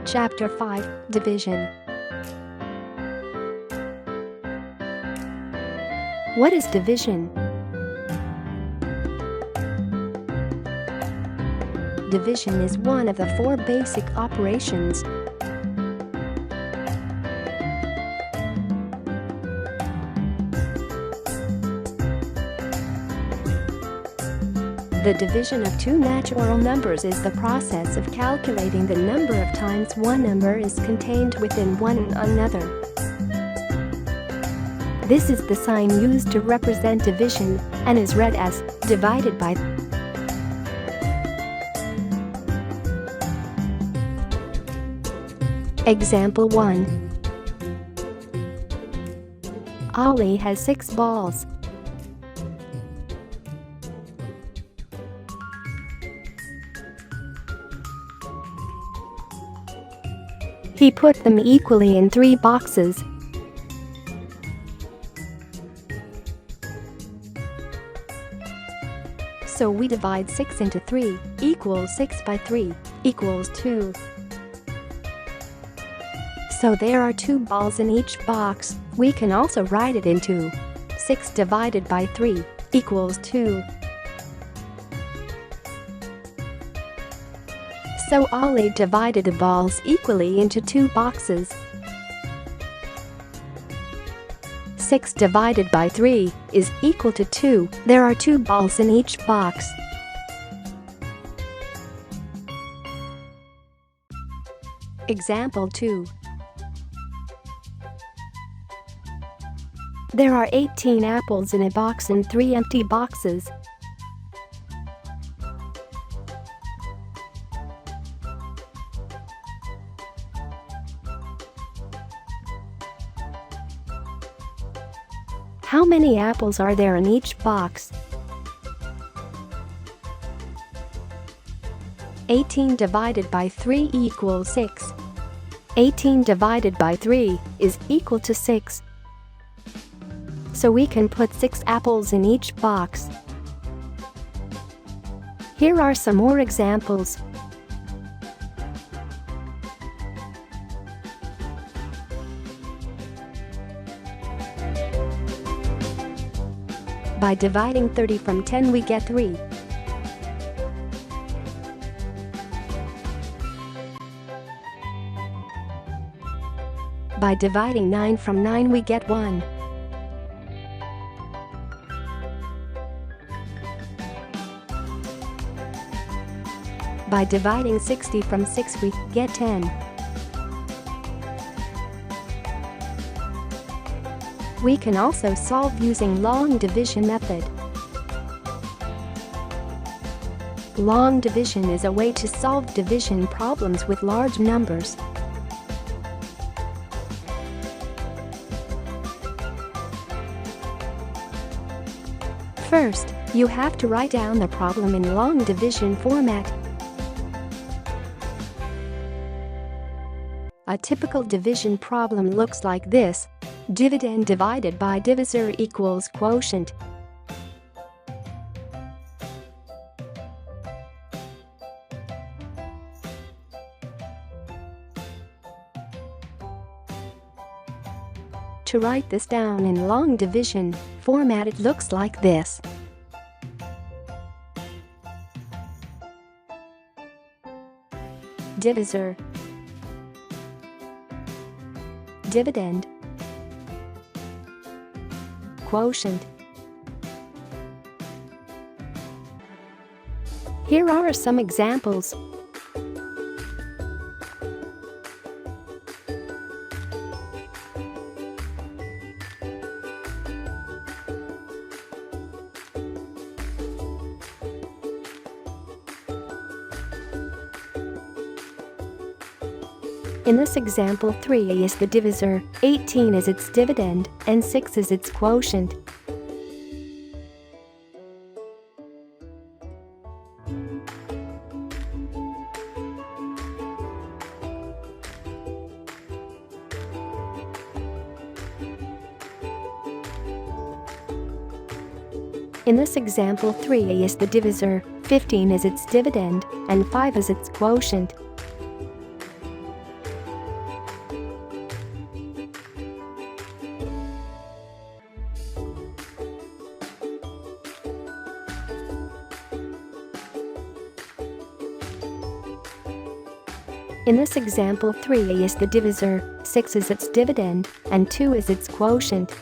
Chapter 5 Division. What is division? Division is one of the four basic operations. The division of two natural numbers is the process of calculating the number of times one number is contained within one another. This is the sign used to represent division and is read as divided by. Example 1. Ali has 6 balls. He put them equally in 3 boxes. So we divide 6 into 3 equals 6 by 3 equals 2. So there are 2 balls in each box. We can also write it into 6 divided by 3 equals 2. So Ali divided the balls equally into 2 boxes. 6 divided by 3 is equal to 2. There are 2 balls in each box. Example 2. There are 18 apples in a box and 3 empty boxes. How many apples are there in each box? 18 divided by 3 equals 6. 18 divided by 3 is equal to 6. So we can put 6 apples in each box. Here are some more examples. By dividing 30 from 10 we get 3. By dividing 9 from 9 we get 1. By dividing 60 from 6 we get 10. We can also solve using long division method. Long division is a way to solve division problems with large numbers. First, you have to write down the problem in long division format. A typical division problem looks like this. Dividend divided by divisor equals quotient. To write this down in long division format, it looks like this. Divisor, dividend, quotient. Here are some examples. In this example, 3 is the divisor, 18 is its dividend, and 6 is its quotient. In this example, 3 is the divisor, 15 is its dividend, and 5 is its quotient. In this example, 3 is the divisor, 6 is its dividend, and 2 is its quotient.